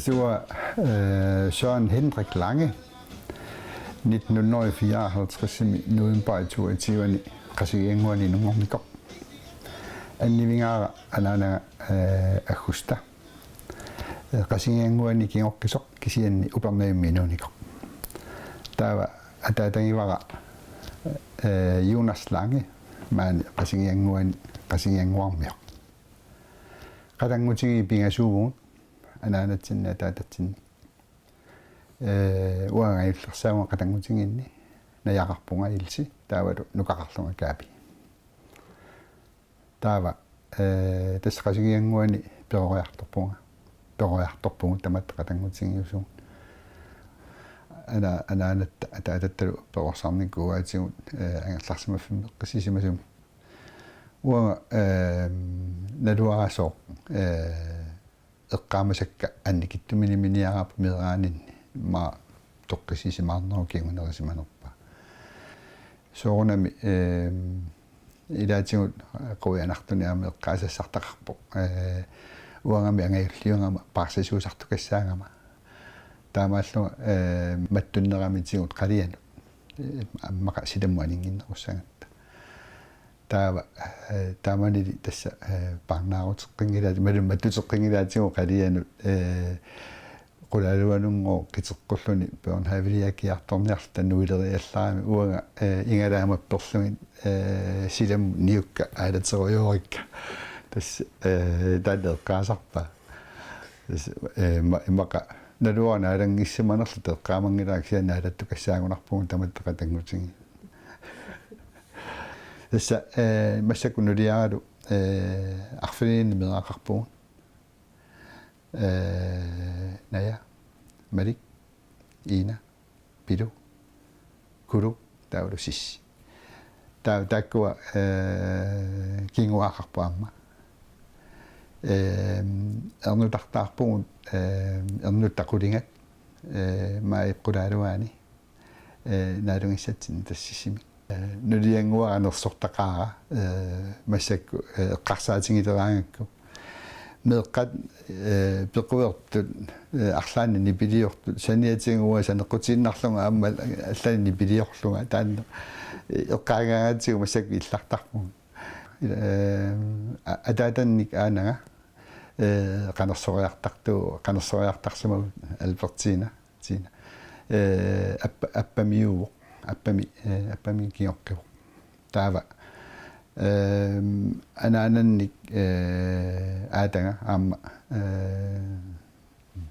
det var Søren Hendrik Lange, 1954 november 22 qasigianguani nungornikor annivingaara anaana aggusta qasigianguani kingorkisoq kisianni upernaimmi nuunikor taava ataatangivara Jonas Lange maani qasigianguarmiaq qatangutigi pingasuugun anaanatsinna ataatatsinni uangaiullersaama qatangutiginni najaqarpunga ilsi taavalu nukaqarlunga kaapi taava tas qasigianguani peroриartorpunga tamat qatangutigiusuun anaanat ataatattalu perorsarnikuaatigut angerlarsimaffimme qisisimasuum uanga naluarasooq eqqaamasakka annikittumini meeraaninni ma toqqisiisimaarneru kiunnerisimanerpa soorunami ilaatigut qovianartuni aami eqqaasassartaqarpo uangami angayulliungama paarsasuusartukassaangama taamaalluga mattunneramitigut qalianu ammaqa silammuaninginnerussagatta taava taamanili tassa parnaaruteqqingilaati malum mattuteqqingilaatigu qalianu qulaluanungo qiteqqulluni Bjørnhaviliakiartorniarlu tannuileriallaami uanga ingalaamapperlugin silam niukka aalaterioriorikka tas taaleqqaasarpa tas immaqa naluarna alangissimanerlu teqqaamangilaaksia aalattukassaangunarpugun tamattaqatangutigi tassa massakkunuliaralu arfiliinni meeqaqarpugun Naya, Malik, Ina, Piru, Kuru, taulu sissi. Takkua kinguaqarpaamma. Ernutartaarpugun ernuttaqulingat maaiqqulaaluaani naalungissatsin tassissimi. Nuliangua anersortaqaara massakku eqqarsaatingileraangakku meeqqat pequertut arlaanni nipiliortut saniatingua saneqqutiinnarlunga amma allaani nipiliorlunga taanna eqqaagaagaatigu massakku illartarpu ataatannik aanaga qanersoriartarsimagu Albertina tiina appami kioqqivo taava anaanannik aatanga aamma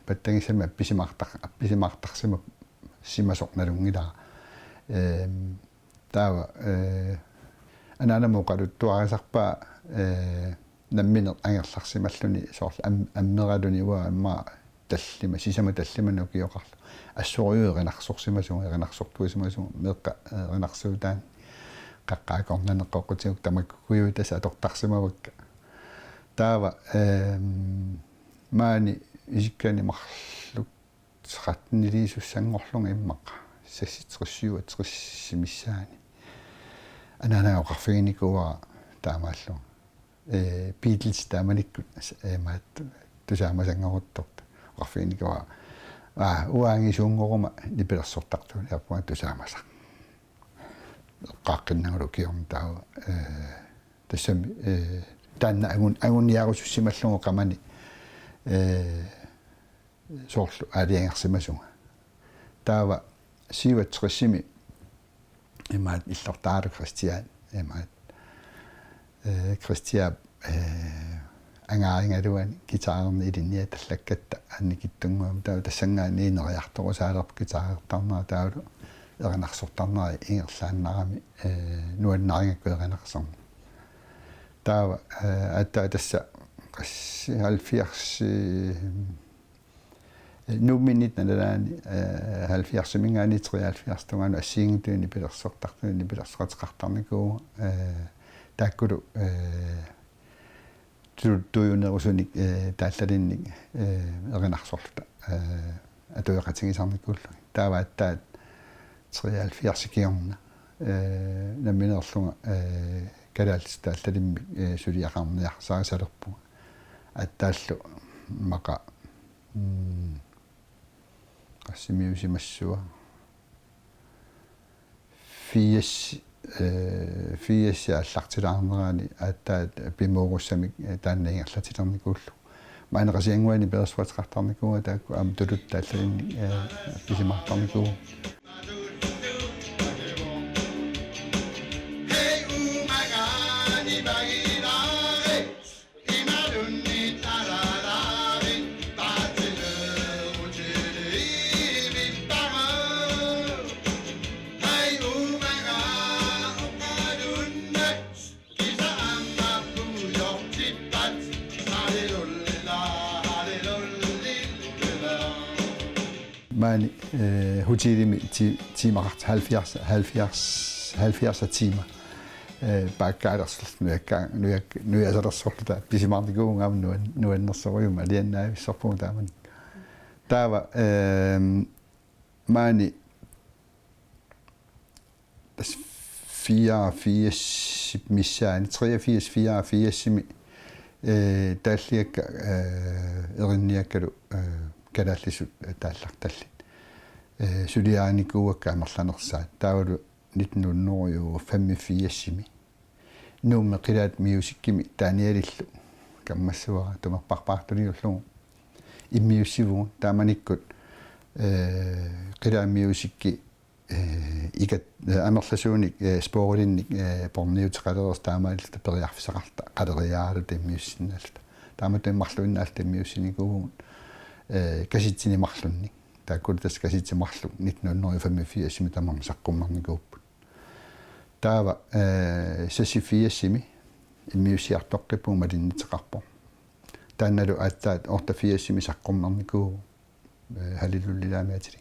pattangisama appisimaartarsima simasoqnalungilaa taava anaanamuqaluttuarisarpaa nammine angerlarsimalluni soorla ammeraluni ua amma tallima sisama tallimanu kioqarlu assoriuerinarsorsimasung erinarsortuisimasung meeqqa erinarsuutaan qaqqaakornaneqqoqqutiuk tamakkuyu tasa atortarsimavakka taava maani isikkani marluk seqatniliisussangorlunga immaqa sassitrissuatrissimissaani anaanaaqarfiginikua taamaallu Beatles taamanikkut maat tusaamasangoruttorta qarfiginikua uaangisuungoruma nipilersortartuuni appuan tusaamasa qaqqinnalu kiorn taava tassami taanna agunniarusussimallugu qamani soorlu aaliangersimasunga taava siivatsqissimi imaat illertaalu Christian imaat Christian angaaringaluani gitaarerni ilinnia tallakkatta annikittunguam taava tassangaani ineriartorusaaleq gitaareertarnera taalu erinarsortarneri ingerlaannarami nuannaringakku erinarsorna taava atta tassa qassi 70 numinit nalalaani 70 mingaani 73 tunganu assiingituuni pilersortartuuni pilersoqateqartarnikuu taakkulu tujunerusuni taallalинник erinarsorluta atueqatigisarnikkuullu taava attaat 73 kiorna namminerlunga kalaals taallalиммик suliaqarniar saasalerpu attaallu maqa qassimiusimassua fias аллартилаарнерани ааттаат пимууруссамик тааннаингерлатилерникууллу маанеқасиангуани персуатеқартарникуга таакку аама тулуттааллалинни писимаартарникугу maani hutiilimi tiimaqart 70 tiima paakkaalerslut nuyasalersorluta pisimaarnikuungaam nuannersoruyuma aliannaavissorpuun taamani taava maani tas 84 missaani 84 taalliakka erinniakkalu kalaallisut taallartalli suliaanikkuuakka amerlanersaat taavalu 1985 nuumme qilaat musikkimi taanialillu kammassuara tumerparpaartuniullugu immiussivuun taamanikkut qilaa musikki ikat amerlasuunik spoorinnik porniuteqaleres taamaalista periarfisaqarta qaleriaalu tammiussinaalta taamatammarluinnaalt tammiussinikuugun kasitsinimarlunni taakkulitas kasitsimmarlu 1985 tamarni saqqummarnikuupput taava sassifiassimi immiussiartoqqipuu malinniteqarpo taannalu aattaat ortafiassimi saqqummarnikuugu halilullilaamiatili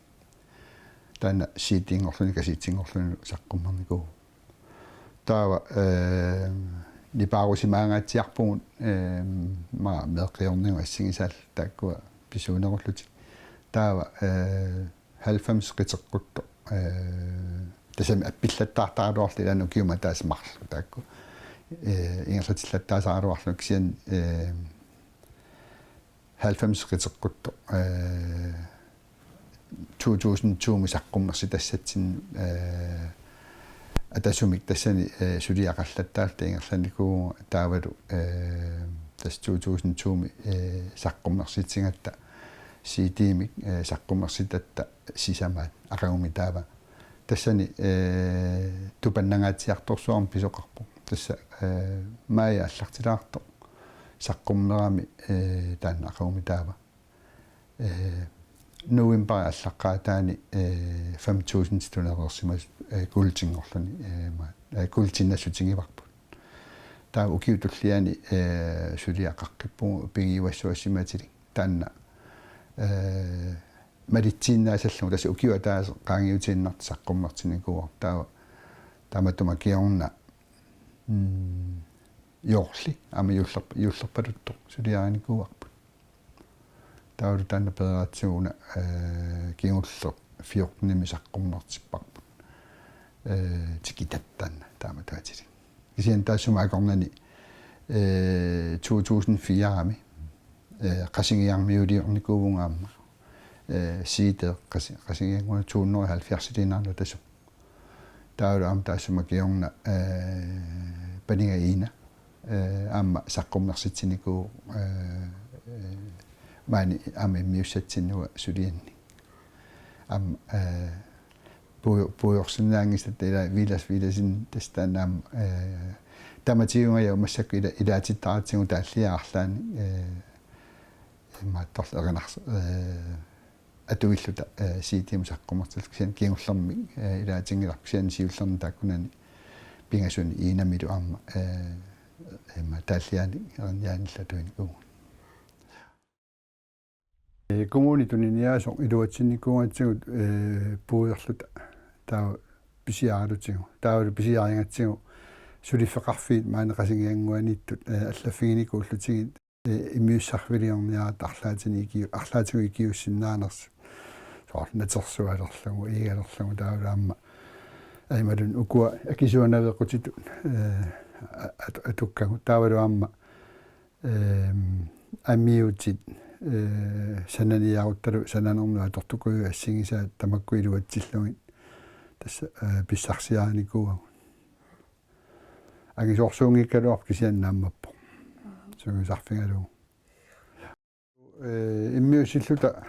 taanna siitingorluni kasitsingorluni saqqummarnikuugu taava nipaarusimaangaatsiarpugun ma meeqqiornigu assingisaal taakkua pisuunerulluti taava 90 qiteqqutto tasami appillattaartaaruarli laanu kiuma taasmarlu taakku ingerlatillattaasaaruarlu kian 90 qiteqqutto 2002 saqqummersi tassatsin atasumik tassani suliaqallattaalta ingerlanikuugu taavalu tas 2002 saqqummersitingatta siitiimik saqqummersitatta sisamaat aqagumi taava tassani tupannangaatsiartorsuarm pisoqarpu tassa maaya allartilaarto saqqummerami taanna aqagumi taava november allaqqaataani 5000 tunerersimas kultingorluni kultinnassutigivarpu taa ukiutulliani suliaqaqqippu pingiuassuassimatili taanna malitsiinnaasalluu tassa ukiua taas qaangiutiinnart saqqummertinikuur taamatuma kiorna jorli ama jullerpalutto suliaarinikuarpu taulu taanna federatiuna kiungullo 14 saqqummertipparpu tikitattanna taamatuatili kisian taasuma akornani 2004 ami qasingiarmiuliornikuuvungaamma siite qasingianguna 270 tasu taulu am taasuma kiorna paningaina amma saqqummersitiniku maani ama miussatsinua sulianni am puyorsinnaangista ila vilasin tastaanam tamatiunga ja umassakku ilaatittaaratigu taalliaarlaani maattorleqinars atuilluta siitimu saqqummertilkian kiingullermi ilaatingilarksian siullerni taakkunani pingasuni iinamilu arma taalliaani erniaanillatuinikugu kommunituniniaaso iluatsinnikkuungatsigut puuyorluta taa pisiaarlutigu taalu pisiaringatsigu suliffeqarfiit maaneqasingianguaniittut allaffiginikuullutigit immiussarviliorniarat arlaatigu ikiussinnaaners soor natersualerlugu iigalerlugu taulaamma aimalun ukua akisuanavequtitu atukkagu taavaluamma amiutit сананиарутталу сананернуа тортукуйу ассигисаа тамаккуилуатсиллугит тасса писсарсиааникуа агисорсуунгиккалуар кисианнааммаппо сугисарфингалу иммиусиллута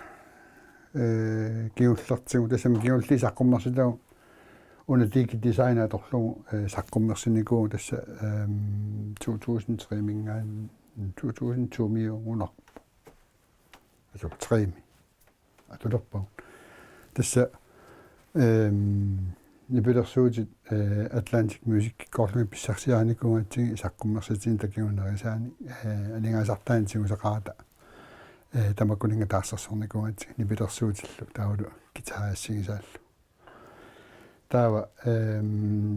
киуллертигу тассам киулли саққуммерсилау унатики дизайнер торлугу саққуммерсиникуу тасса 2003 мингаан 2002 миугунар altså 3 атулерпаа тасса нибилерсуутит Atlantic Music корлуми писсарсиааникунгатсиги саққуммерситин такигунерисаани алингаасартаантигу сақаата тамаккунинга таассерсорникунгатсиги нибилерсуутиллу таулу гитаассигисааллу таава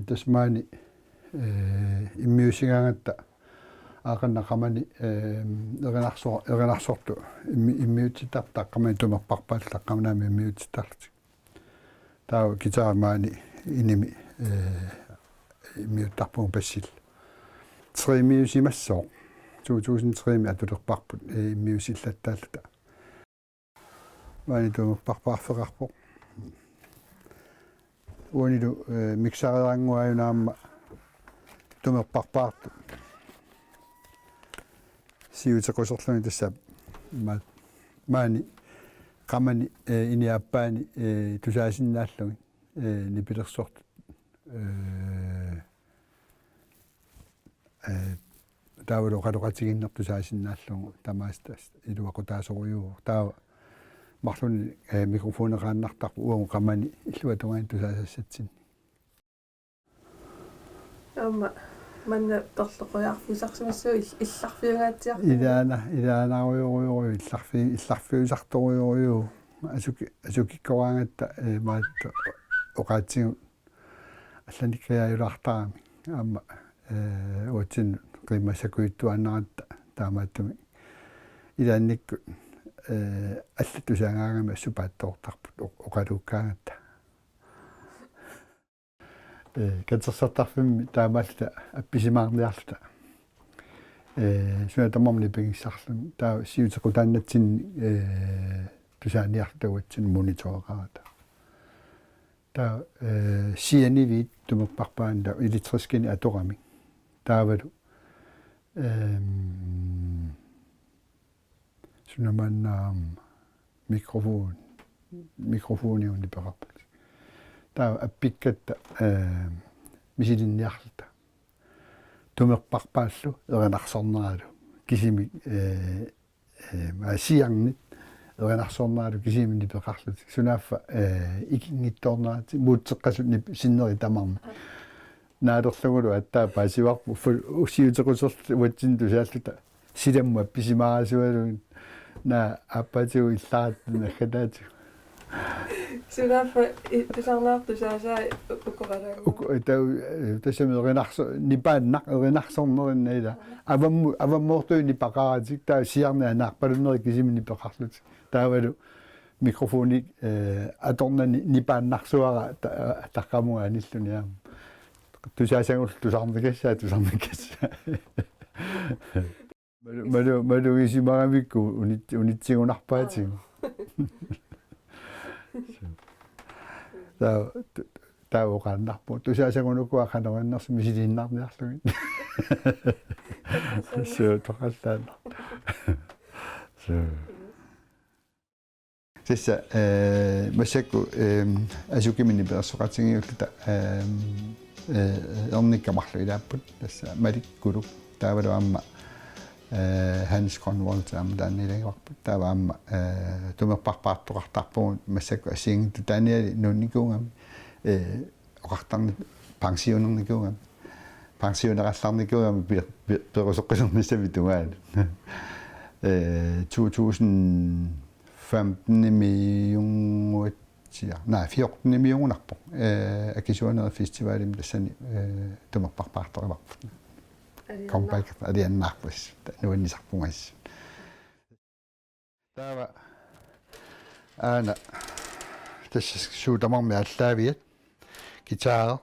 тасмаани иммиусигаангатта аақаннақамани эринарсорту иммиутитар таққамани тумерпарпаал таққамнаами иммиутитарлутик таава гитарамаани иними иммиуттарпуг пассил 3 миусимассоо 2003 атулерпарпут иммиусиллаттааллута маани тумерпарпаарфеқарпо уанилу миксариарангуаюнаама тумерпарпаарту сиутеқусерлуни тасса маани qamani iniappaani tusaasinnaallуги нипилерсорт таавалу қалоқатигиннер тусаасиннааллугу тамаастас илуақутаасоруйуу таава марлуни микрофонеқааннартарпу уагу qamani иллуатунгаан тусаасассатсин амма манна торлоқуяарфусарсимассуу илларфиугаатсиар илаанаруйоруйору илларфиусарторуйору асукиккораангатта маатта оқаатсигу алланиккаяюлаартарами аама уатсин қиммасакуиттуаннаратта таамааттуми илаанникку аллатусаагаагами ассупааттоортарпут оқалуккаагатта катсерсартарфимми таамаалта апписимаарниарлута суатамарни пигиссарлун таа сиутеқутааннатсин тусааниарлутагуатсин монитореқарата таа сианивит тумерпарпаанда илитрискини аторами таавалу сунаманнаам микрофониуни пераппут таа аппиккатта мисилинниарлута тумерпарпааллу эринарсорнералу кисими сиарнит эринарсорнералу кисимини пеқарлут сунааффа икингитторнаати муутеққасут синнери тамарна наадерлугулу аттаа паасиварпу уссиутеқусерл уатсин тусааллута силамма писимаарасуалу на аппатиу иллаат нахатаату сунааффа писарнаарту саасаа уккоралаагу тасами нипааннақ эринарсорнериннаила аваммоортуини пақаратик таа сиарна анаарпалуннери кисимини пеқарлут таавалу микрофоник аторнани нипааннарсуара таққамуга аниллуниаа тусаасагул тусарникассаа малу исимарамикку унитсигунарпаатигу таа оқааннарпу тусаасагунукуа қанерианнерс мисилииннарниарлуги сөө тоқаллаанна сисса масакку асукимини персоқатсигиуллута эрниккамарлу илааппут тасса маликкулук таавалу аама Hans Conwald тааннилагуарпут таава аама тумерпарпаартоқартарпугут массакку ассиингитту тааниали нунникуугами оқартарни пансионерникуугами пансионералларникуугами перусоққисермиссами тугаалу 2015 миунгуатсиа 14 миунгунарпо акисуанери фестивалим тассани тумерпарпаарториварпут компакт алианнаарпус нуаннисарпунгас таава ана тасс суутамарми аллаавиат гитара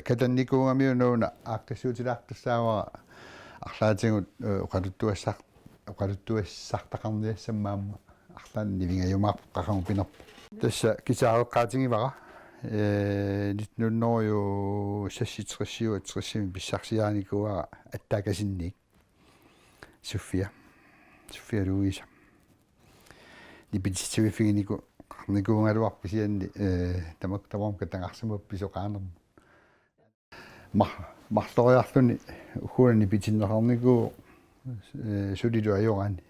катанникуугамиунууна аақкасуутилаартуссаавара арлаатингут оқалуттуассаар uqaluttuassartaqarniassammaamma арлаан нивингаюмаарпу пинерпу тасса кисааэққаатингивара нитнуннориу сасситериссиуа териссими писсарсиааникуара аттаакасинник София Луиса нипитсивифигинику qarnikuungaluarpu sianni tamaktavam katangаарsimap pisoqaanерmu марлориарлуни угуани питиннеқарникуу сулилу ajorani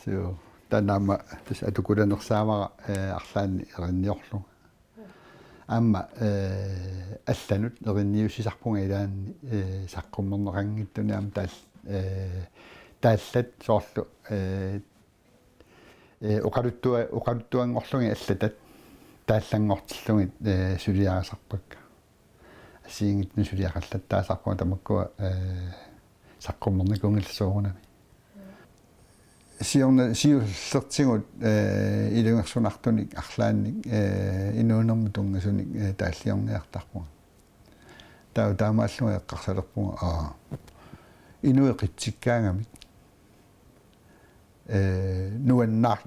so танама тас атукуланерсаамара арлаани эринниорлу амма алланут эринниуссисарпунга илаанни саққуммернеқангиттуни ам тааллат соорлу уқалуттуангорлуги аллатат тааллангортиллуги сулиарасарпакка асиингитну сулиақаллаттаасарпуга тамаккуа саққуммерникунгиллсоорунами сиуллертигут илунгерсунартуник арлаанник инуунерму тунгасуник тааллиорниартарпуга таамааллуга эққарсалерпуга инуэқитсиккаангамик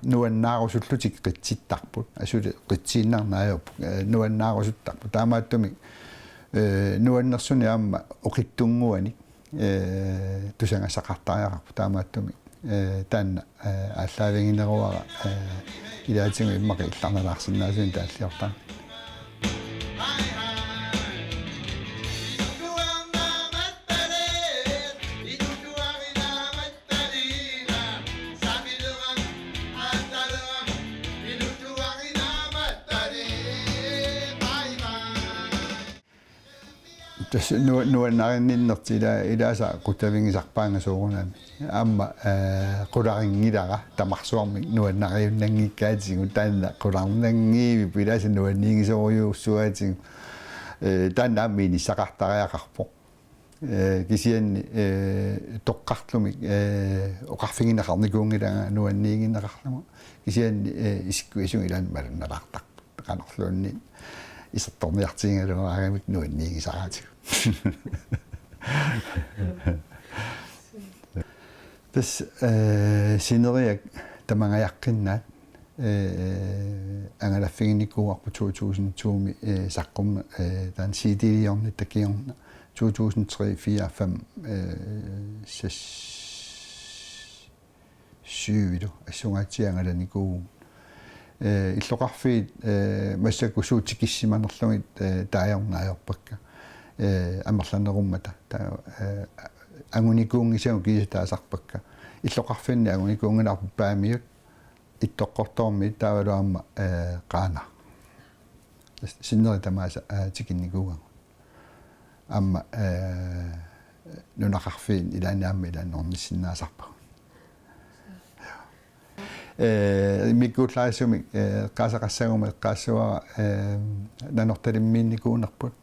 нуаннаарусуллутик қитситтарпут асули қитсииннарнаajorpu нуаннаарусуттарпу таамааттумик нуаннерсуни аама оқиттунгуаник тусангассақартариақарпу таамааттумик таанна ааллаавингинеруара илаатингу иммақи илларналаарсинаасуни тааллиортаа тас нуаннаринниннертила илааса qutavинgisarpaangasoorunaami аама qularingilара тамарсуармик нуаннариуннангиккаатигу таанна qulарнангииви пилааса нуанниигисориуссуаатигу таанна аммини сақартариақарпо кисианни тоққарлумик оқарфигинеқарникуунгилага нуанниигинеқарлама кисианни искуисуг илаан малунналаартарпу канерлуунни исерторниартигингалуаагамик нуанниигисараатигу тас синериак тамангаяккиннаат ангалаффигиникууарпу 2002ми саққумма таан сидилиорни такиорна 2003 4 5 6 7 ассунгаатиангаланикуу иллоқарфиит массакусуутикиссиманерлугит таajornaajorpakka амерланеруммата таа агуникуунгисагу кисатаасарпакка иллоқарфинни агуникуунгиларпу паамиут иттоққорторми таавалуамма qaana синнери тамааса тикинникууга амма нунақарфиин илаанаамми илааннорниссиннаасарпа миккууллаасуми qaasaqassaguma eqqaassua nanortalimmiinnikuunerput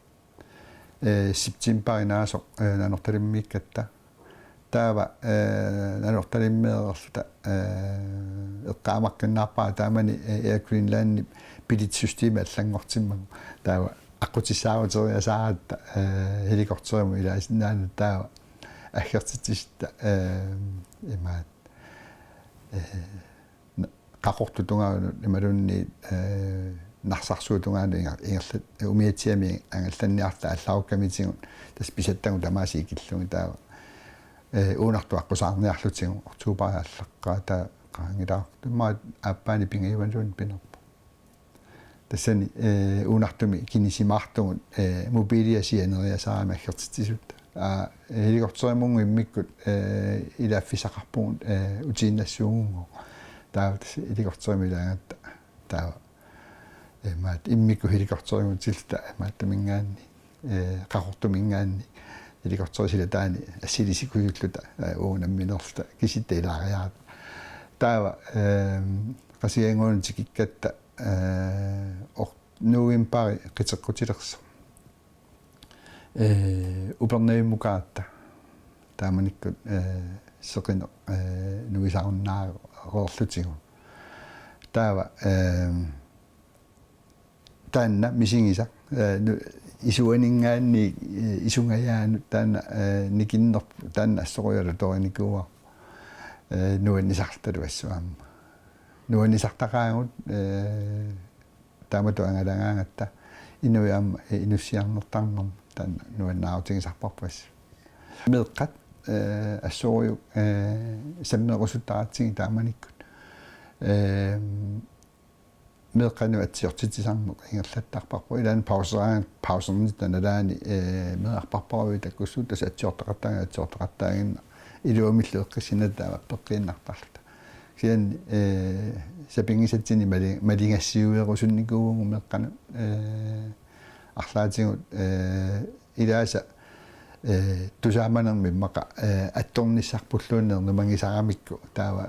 септимбаринааsoq nanortalimmiikkatta таава наnortalimmeererluta эққаамаққиннаарпаа таамани Air Greenland пилитсустими аллангортиммагу таава аққутиссаагутериасааратта хеликортериму илаасиннаана таава аггертитсиста имаат qaqortutungaanu imalunni narsarsuutungaanu ingerlat umiatiami angallanniarta allarukkamitingu tas pisattagu tamaasi ikillungi taava uunartu aqqusаарniarlutigu oktuubari allaqqaa taa qaangilaar tummaat aappaani pingiuansuun pinerpu tassani uunartumi kinisimaartugut mobiliasianeriasaarama aggertitisutta helikopterimungu immikkut ilaaffisaqarpugut utiinnassuugungu таава иликортеримилаангатта таава маат иммикку иликортеримутилта мааттамингаанни qaqortumingaanni иликортерисила таани ассилисикуйуллута уунамминерта киситта илаариаат таава qasianguun tikikkatta нуимпари qiteqqutilersu упернеиммукаатта тааманиккут seqino nuisarunnaaro rooрлutigu taava taanna misingisa isuaningaanni isungayaanu taanna nikinnerpu taanna assoruyalu torinikuua nuannisartaluassuamma nuannisartaqaangut taamatu angalangaangatta inuiamma inussiarnertarnerm tan nuannaautigisarparpas meeqqat ассориу саммеқусуттаратсиги тааманиккут меққану атсиортитисарнеқ ингерлаттарпарпу илаан паусерни таналаани меарпарпаруи таккуссуу тас атсиортеқартаагин илуумиллу эққисинатаа пеққииннартарлута киан сапингисатсини малингассиуерусунникуугу меққану арлаатигут илааса тусааманерми мақа атторнissarpulluunner numангисарамикку таава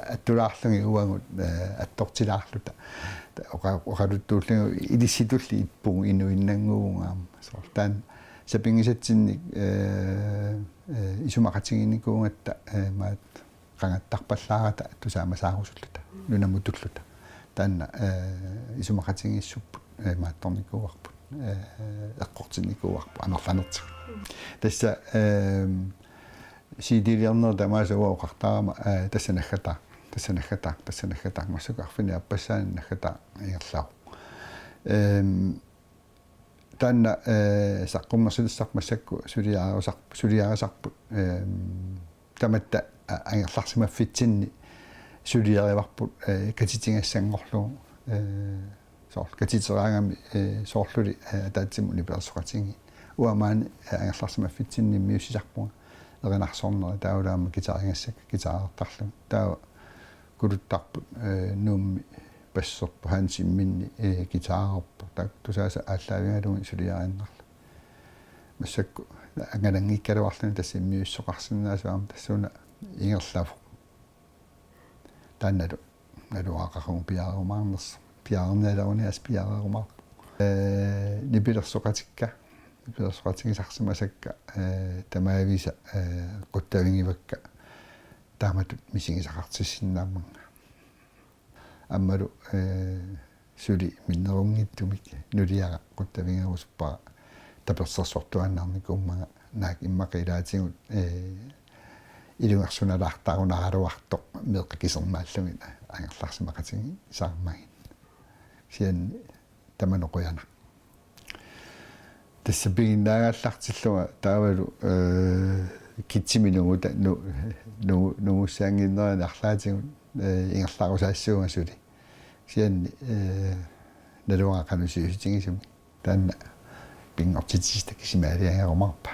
аттулаарлуги уангут аттортилаарлута оқалуттууллугу илисситулли иппугу инуиннангуугаама сортаан сапингисатсинник исумақатигинникуунгатта маат қангаттарпаллаарата тусаамасаарусуллута нунамутуллута таанна исумақатигиссуппут маатторникууарпут эққортинникууарпу анерланертик тасса сидилиарнер тамаасуа оқартарама тассанаггатаа массукарфини аппассаани наггатаа иерлаа таанна саққуммерсулиссарпассакку сулиарисарпут таматта ангерларсимаффитсинни сулиариварпут катитингассангорлугу катитераангами соорлули таатсиму нипиарсуқатинги уамаани ангерларсимаффитсинни миуссисарпунга эринарсорнери таулаама китарингасsak китаартарлу таа кулуттарпут нуумми пассерпу хансимминни китаарерпу так тусааса ааллаавигалуги сулиарианнарлу массакку ангалангиккалуарлуни тассиммиуссоқарсинаасуарма тассуна ингерлафу таанналу налуақаргу пиаарумаарнерс пиаарнеаларуни аспиаарерумар нипилерсоқатиккисарсимасакка тамаависа қуттавингивакка тааматут мисигисақартиссиннаамманга аммалу сули миннерунгиттумик нулиара қуттавингерусуппара таперсерсортуаннарникуммага наак иммақилаатигут илунгерсуналаартаарунаралуарто меэққикисермааллуги ангерларсимақатиги саармагин сиан таманоқуяна тассапигиннаагааллартиллуга таавалу китсиминугута нугуссаангиннерани арлаатигут ингерлаарусаассууга сули сиан налуаақанусиуситигисуми таанна пингортитиста кисимаалиангерумарпа